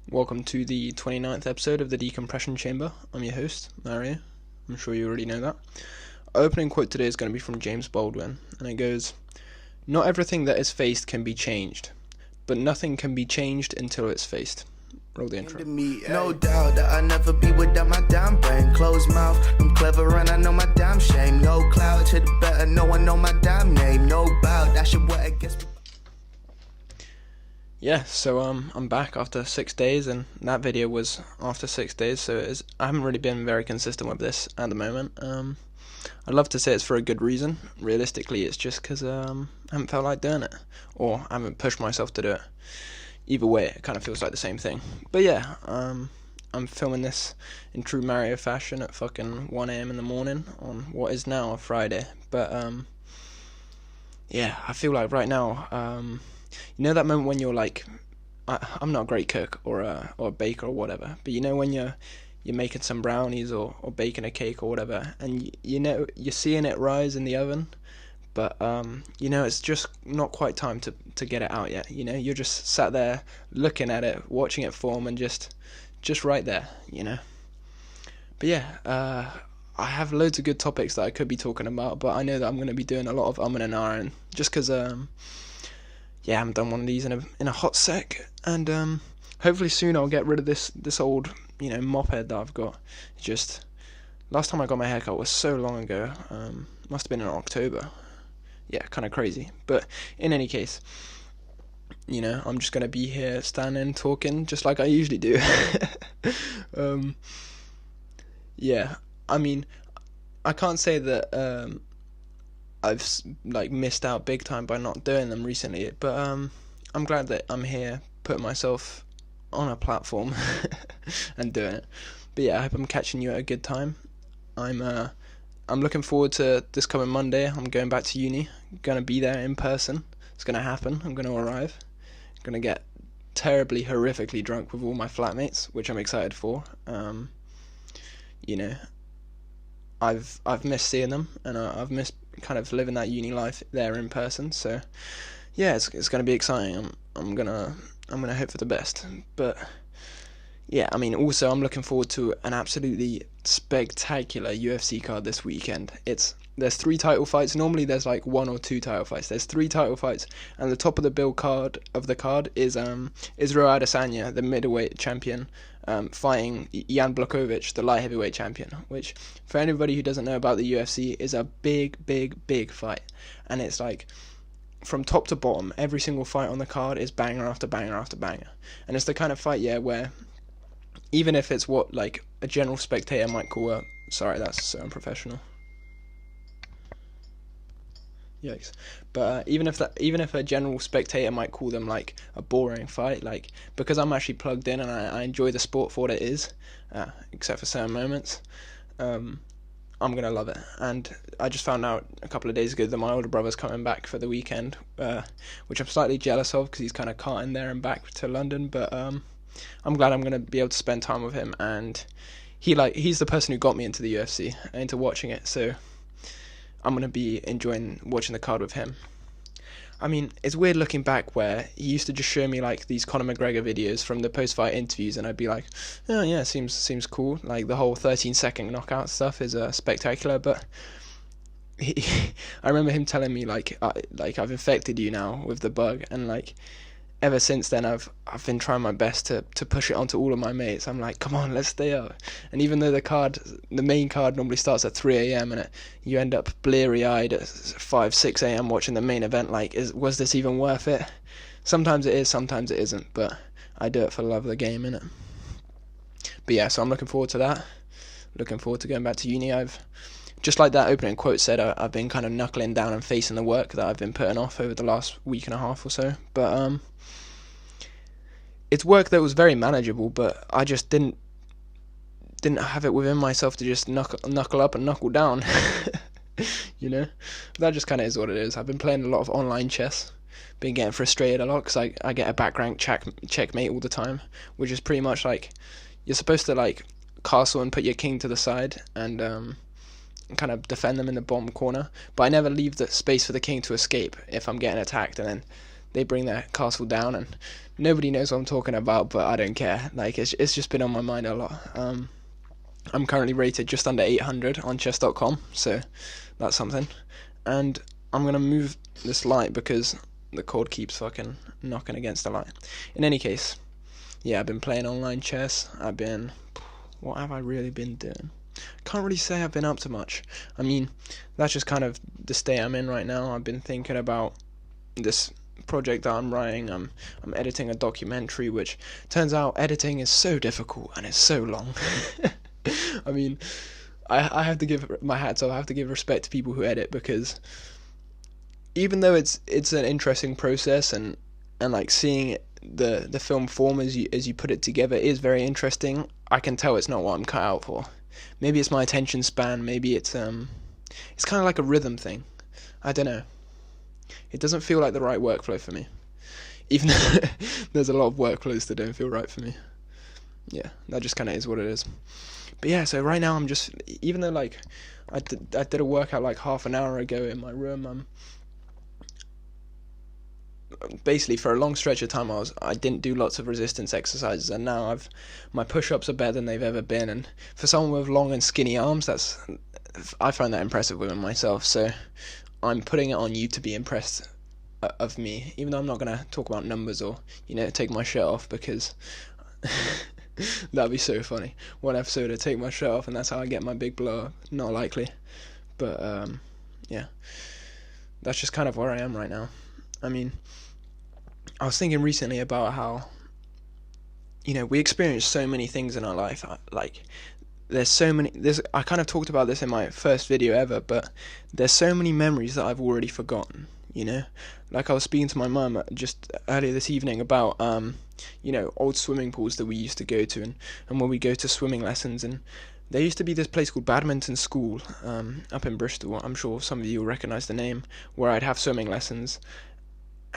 Welcome to the 29th episode of the Decompression Chamber. I'm your host, Mario. I'm sure you already know that. Our opening quote today is going to be from James Baldwin, and it goes, "Not everything that is faced can be changed, but nothing can be changed until it's faced." Roll the intro. No doubt that I'll never be without my damn brain. Closed mouth, I'm clever and I know my damn shame. No cloud to the better, no one know my damn name. No bow, that shit what I guess. Yeah, so I'm back after 6 days, and that video was after 6 days, so I haven't really been very consistent with this at the moment. I'd love to say it's for a good reason. Realistically, it's just because I haven't felt like doing it, or I haven't pushed myself to do it. Either way, it kind of feels like the same thing. But yeah, I'm filming this in true Mario fashion at fucking 1 a.m. in the morning on what is now a Friday. But yeah, I feel like right now, you know that moment when you're like, I'm not a great cook or a baker or whatever, but you know when you're making some brownies or baking a cake or whatever, and you know you're seeing it rise in the oven, but you know it's just not quite time to get it out yet. You know, you're just sat there looking at it, watching it form, and just right there, you know. But yeah, I have loads of good topics that I could be talking about, but I know that I'm going to be doing a lot of and ahhing, just because yeah, I haven't done one of these in a hot sec, and hopefully soon I'll get rid of this old, you know, mop head that I've got. Just last time I got my haircut was so long ago. Must have been in October. Yeah, kind of crazy. But in any case, you know, I'm just gonna be here standing talking just like I usually do. Yeah, I mean, I can't say that I've like missed out big time by not doing them recently, but I'm glad that I'm here putting myself on a platform and doing it. But yeah, I hope I'm catching you at a good time. I'm looking forward to this coming Monday. I'm going back to uni, gonna be there in person. It's gonna happen. I'm gonna arrive, gonna get terribly horrifically drunk with all my flatmates, which I'm excited for. You know, I've missed seeing them, and I've missed kind of living that uni life there in person. So yeah, it's going to be exciting. I'm gonna hope for the best. But yeah, I mean, also I'm looking forward to an absolutely spectacular UFC card this weekend. There's 3 title fights. Normally there's like 1 or 2 title fights. There's 3 title fights, and the top of the bill card is Israel Adesanya, the middleweight champion, fighting Jan Blachowicz, the light heavyweight champion, which, for anybody who doesn't know about the UFC, is a big fight. And it's like, from top to bottom, every single fight on the card is banger after banger after banger. And it's the kind of fight, yeah, where even if it's what like a general spectator might call a... Sorry, that's so unprofessional. Yikes. But even if a general spectator might call them like a boring fight, like, because I'm actually plugged in and I enjoy the sport for what it is, except for certain moments, I'm gonna love it. And I just found out a couple of days ago that my older brother's coming back for the weekend, which I'm slightly jealous of because he's kind of carting there and back to London. But I'm glad I'm gonna be able to spend time with him, and he's the person who got me into the UFC and into watching it. So I'm going to be enjoying watching the card with him. I mean, it's weird looking back where he used to just show me like these Conor McGregor videos from the post-fight interviews, and I'd be like, oh yeah, seems cool. Like the whole 13-second knockout stuff is spectacular, but I remember him telling me like I've infected you now with the bug, and like ever since then I've been trying my best to push it onto all of my mates. I'm like, come on, let's stay up. And even though the main card normally starts at 3 a.m. and you end up bleary-eyed at 5, 6 a.m. watching the main event, like, was this even worth it? Sometimes it is, sometimes it isn't, but I do it for the love of the game, innit? But yeah, so I'm looking forward to that. Looking forward to going back to uni. Just like that opening quote said, I've been kind of knuckling down and facing the work that I've been putting off over the last week and a half or so. But it's work that was very manageable, but I just didn't have it within myself to just knuckle up and knuckle down. You know, that just kind of is what it is. I've been playing a lot of online chess, been getting frustrated a lot because I get a back rank checkmate all the time, which is pretty much like you're supposed to like castle and put your king to the side and kind of defend them in the bottom corner, but I never leave the space for the king to escape if I'm getting attacked, and then they bring their castle down, and nobody knows what I'm talking about, but I don't care. Like, it's just been on my mind a lot. I'm currently rated just under 800 on chess.com, so that's something. And I'm going to move this light because the cord keeps fucking knocking against the light. In any case, yeah, I've been playing online chess. What have I really been doing? Can't really say I've been up to much. I mean, that's just kind of the state I'm in right now. I've been thinking about this project that I'm writing. I'm editing a documentary, which turns out editing is so difficult and it's so long. I mean, I have to give my hats off. I have to give respect to people who edit, because even though it's an interesting process, and like seeing the film form as you put it together is very interesting, I can tell it's not what I'm cut out for. Maybe it's my attention span. Maybe it's kind of like a rhythm thing. I don't know. It doesn't feel like the right workflow for me. Even though there's a lot of workflows that don't feel right for me. Yeah, that just kind of is what it is. But yeah, so right now I'm just, even though like I did a workout like half an hour ago in my room, basically for a long stretch of time I didn't do lots of resistance exercises, and now my push-ups are better than they've ever been, and for someone with long and skinny arms, I find that impressive within myself. So I'm putting it on you to be impressed of me, even though I'm not going to talk about numbers or take my shirt off, because that'd be so funny. One episode I take my shirt off and that's how I get my big blow up. Not likely, but yeah, that's just kind of where I am right now. I mean, I was thinking recently about how we experience so many things in our life. Like, I kind of talked about this in my first video ever, but there's so many memories that I've already forgotten. Like I was speaking to my mum just earlier this evening about old swimming pools that we used to go to, and when we go to swimming lessons, and there used to be this place called Badminton School up in Bristol. I'm sure some of you will recognise the name, where I'd have swimming lessons.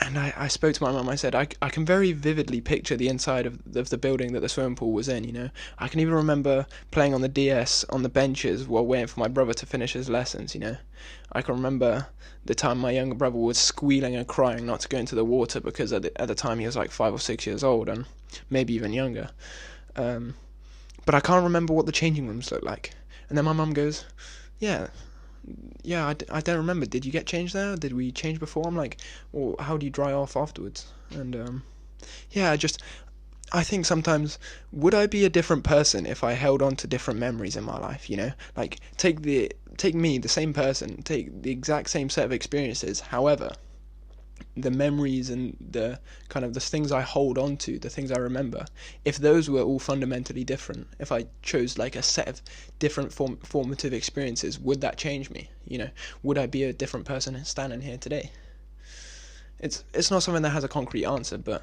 And I spoke to my mum. I said, I can very vividly picture the inside of the building that the swimming pool was in, I can even remember playing on the DS on the benches while waiting for my brother to finish his lessons, I can remember the time my younger brother was squealing and crying not to go into the water, because at the time he was like 5 or 6 years old, and maybe even younger. But I can't remember what the changing rooms looked like. And then my mum goes, yeah, I don't remember. Did you get changed there? Did we change before? I'm like, well, how do you dry off afterwards? And yeah, I think sometimes, would I be a different person if I held on to different memories in my life? Like take me, the same person, take the exact same set of experiences. However, the memories and the kind of the things I hold on to, the things I remember, if those were all fundamentally different, if I chose like a set of different formative experiences, would that change me? Would I be a different person standing here today? It's not something that has a concrete answer, but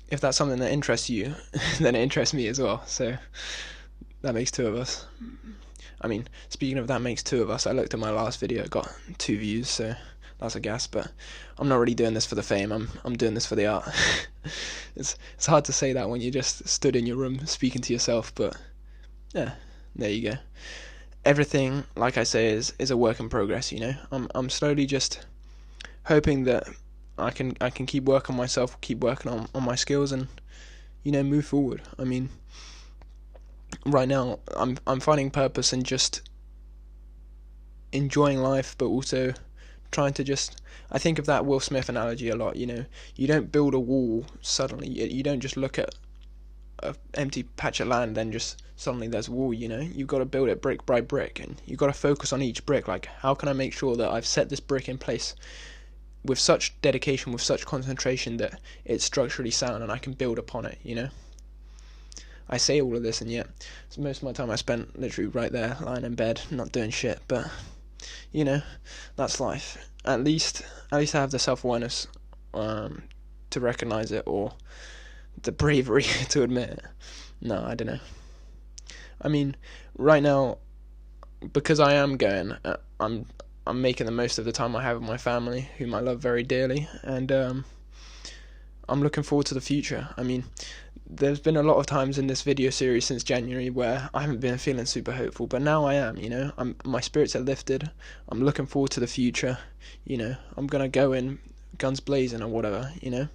if that's something that interests you, then it interests me as well. So that makes two of us. I mean, speaking of that makes two of us, I looked at my last video, it got 2 views, so that's a gas. But I'm not really doing this for the fame. I'm doing this for the art. It's hard to say that when you just stood in your room speaking to yourself, but yeah, there you go. Everything, like I say, is a work in progress. I'm slowly just hoping that I can keep working on myself, keep working on my skills, and move forward. I mean, right now I'm finding purpose in just enjoying life, but also trying to just, I think of that Will Smith analogy a lot. You don't build a wall suddenly. You don't just look at an empty patch of land then just suddenly there's a wall. You've got to build it brick by brick, and you've got to focus on each brick. Like, how can I make sure that I've set this brick in place with such dedication, with such concentration, that it's structurally sound and I can build upon it. I say all of this, and yet most of my time I spent literally right there, lying in bed, not doing shit. But that's life. At least I have the self-awareness to recognize it, or the bravery to admit it. No, I don't know. I mean, right now, because I am going, I'm making the most of the time I have with my family, whom I love very dearly, and I'm looking forward to the future. I mean, there's been a lot of times in this video series since January where I haven't been feeling super hopeful, but now I am. My spirits are lifted. I'm looking forward to the future. I'm gonna go in guns blazing or whatever, you know.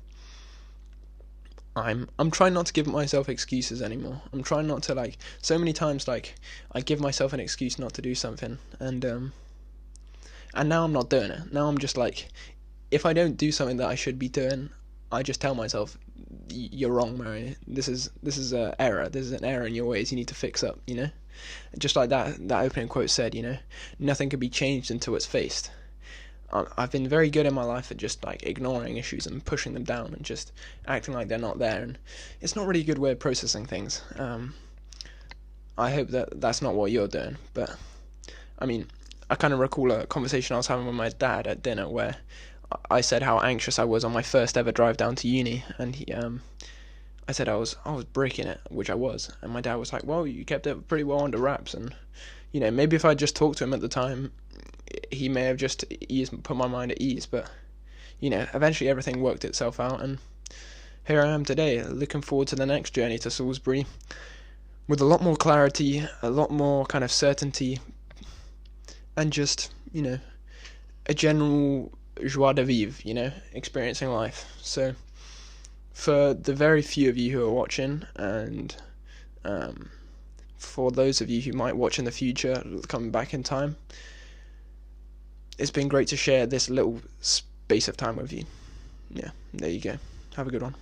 I'm trying not to give myself excuses anymore. I'm trying not to, like, so many times, like, I give myself an excuse not to do something, and now I'm not doing it. Now I'm just like, if I don't do something that I should be doing, I just tell myself, you're wrong, Mary. This is an error. This is an error in your ways. You need to fix up, you know? Just like that opening quote said, you know, nothing can be changed until it's faced. I've been very good in my life at just, like, ignoring issues and pushing them down and just acting like they're not there, and it's not really a good way of processing things. I hope that that's not what you're doing, but, I mean, I kind of recall a conversation I was having with my dad at dinner where I said how anxious I was on my first ever drive down to uni, and I said I was breaking it, which I was, and my dad was like, well, you kept it pretty well under wraps, and, you know, maybe if I just talked to him at the time, he may have just put my mind at ease, but, you know, eventually everything worked itself out, and here I am today, looking forward to the next journey to Salisbury, with a lot more clarity, a lot more kind of certainty, and just, you know, a general joie de vivre, you know, experiencing life. So, for the very few of you who are watching, and for those of you who might watch in the future, coming back in time, it's been great to share this little space of time with you. Yeah, there you go. Have a good one.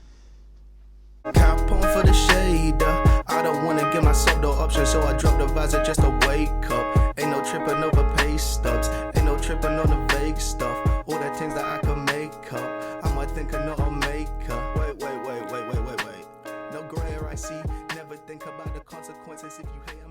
Cap on for the shade. I don't wanna give myself no option, so I drop the visor just to wake up. Ain't no tripping over pay stubs, ain't no tripping on the vague stuff. All the things that I can make up, I might think of not a maker. Wait. No grayer I see, never think about the consequences if you hate